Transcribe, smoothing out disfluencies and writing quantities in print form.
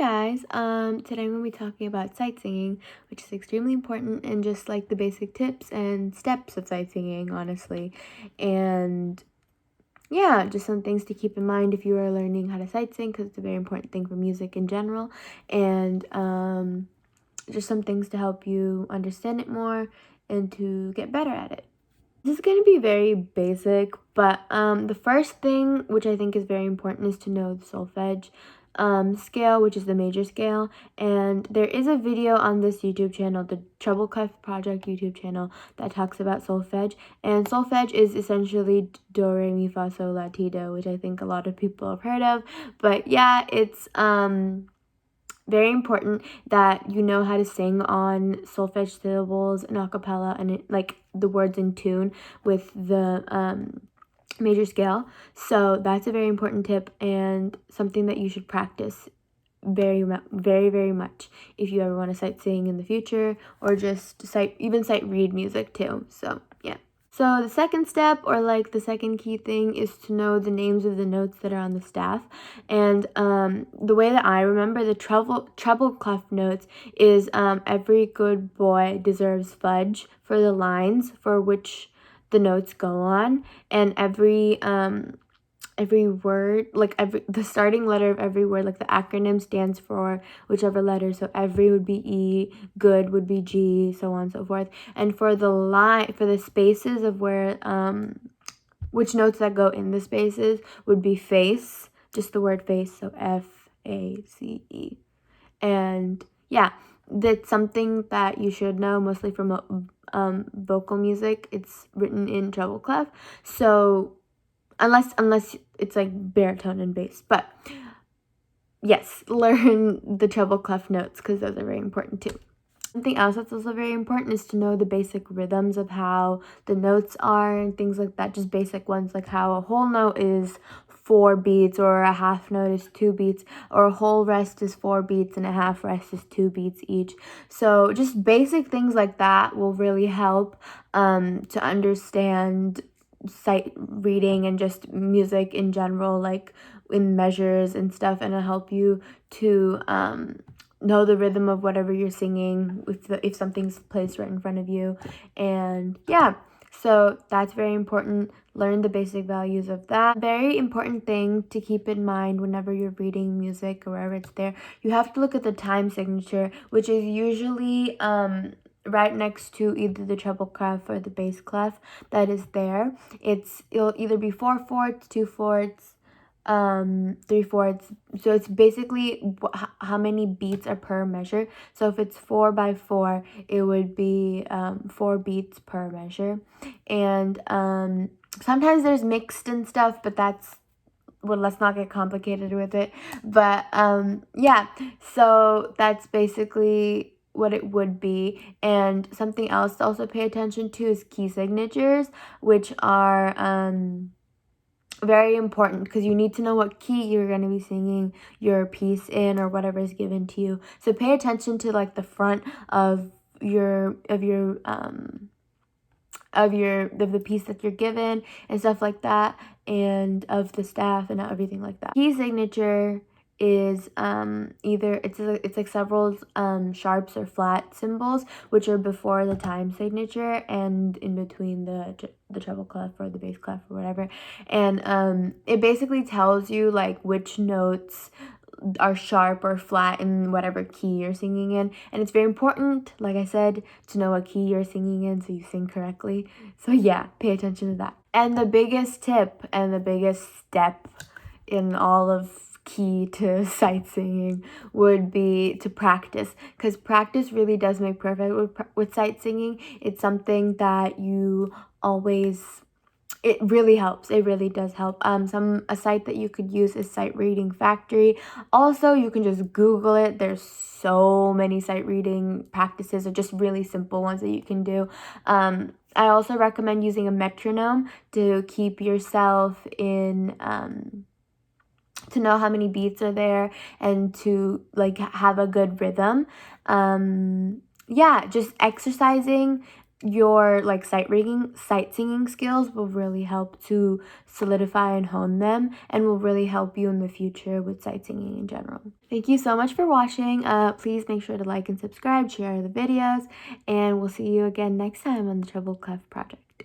guys, today I'm going to be talking about sight singing, which is extremely important and just like the basic tips and steps of sight singing, honestly. And yeah, just some things to keep in mind if you are learning how to sight sing, because it's a very important thing for music in general. And just some things to help you understand it more and to get better at it. This is going to be very basic, but the first thing, which I think is very important, is to know the solfege scale, which is the major scale. And there is a video on this YouTube channel, the Treble Clef Project YouTube channel, that talks about solfege. And solfege is essentially do, re, mi, fa, sol, la, ti, do, which I think a lot of people have heard of. But yeah, it's very important that you know how to sing on solfege syllables and a cappella and like the words in tune with the major scale. So that's a very important tip and something that you should practice very much if you ever want to sight sing in the future, or just sight read music too. So yeah. So the second step, or like the second key thing, is to know the names of the notes that are on the staff. And the way that I remember the treble clef notes is every good boy deserves fudge for the lines for which the notes go on, and every word, like the starting letter of every word, like the acronym stands for whichever letter. So every would be E, good would be G, so on and so forth. And for the spaces of where which notes that go in the spaces would be face, just the word face, so F-A-C-E. And yeah, that's something that you should know, mostly from vocal music. It's written in treble clef, so unless it's like baritone and bass. But yes, learn the treble clef notes because those are very important too. Something else that's also very important is to know the basic rhythms of how the notes are and things like that. Just basic ones, like how a whole note is 4 beats, or a half note is 2 beats, or a whole rest is 4 beats and a half rest is 2 beats each. So just basic things like that will really help to understand sight reading and just music in general, like in measures and stuff, and it'll help you to know the rhythm of whatever you're singing if something's placed right in front of you. And yeah, so that's very important. Learn the basic values of that. Very important thing to keep in mind whenever you're reading music or wherever it's there, you have to look at the time signature, which is usually right next to either the treble clef or the bass clef that is there. It'll either be 4 fourths, 2 fourths, 3 fourths. So it's basically how many beats are per measure. So if it's 4 by 4, it would be 4 beats per measure. And sometimes there's mixed and stuff, but that's, well, let's not get complicated with it. But yeah, so that's basically what it would be. And something else to also pay attention to is key signatures, which are very important because you need to know what key you're going to be singing your piece in, or whatever is given to you. So pay attention to like the front of the piece that you're given and stuff like that, and of the staff and everything like that. Key signature is either it's like several sharps or flat symbols, which are before the time signature and in between the treble clef or the bass clef or whatever. And it basically tells you like which notes are sharp or flat in whatever key you're singing in. And it's very important, like I said, to know what key you're singing in so you sing correctly. So yeah, pay attention to that. And the biggest tip and the biggest step in all of key to sight singing would be to practice, because practice really does make perfect with sight singing. It's something that you always, it really helps. It really does help. A site that you could use is Sight Reading Factory. Also, you can just Google it. There's so many sight reading practices, or just really simple ones that you can do. I also recommend using a metronome to keep yourself in to know how many beats are there and to like have a good rhythm. Yeah, just exercising your like sight singing skills will really help to solidify and hone them, and will really help you in the future with sight singing in general. Thank you so much for watching. Please make sure to like and subscribe, share the videos, and we'll see you again next time on the Treble Clef Project.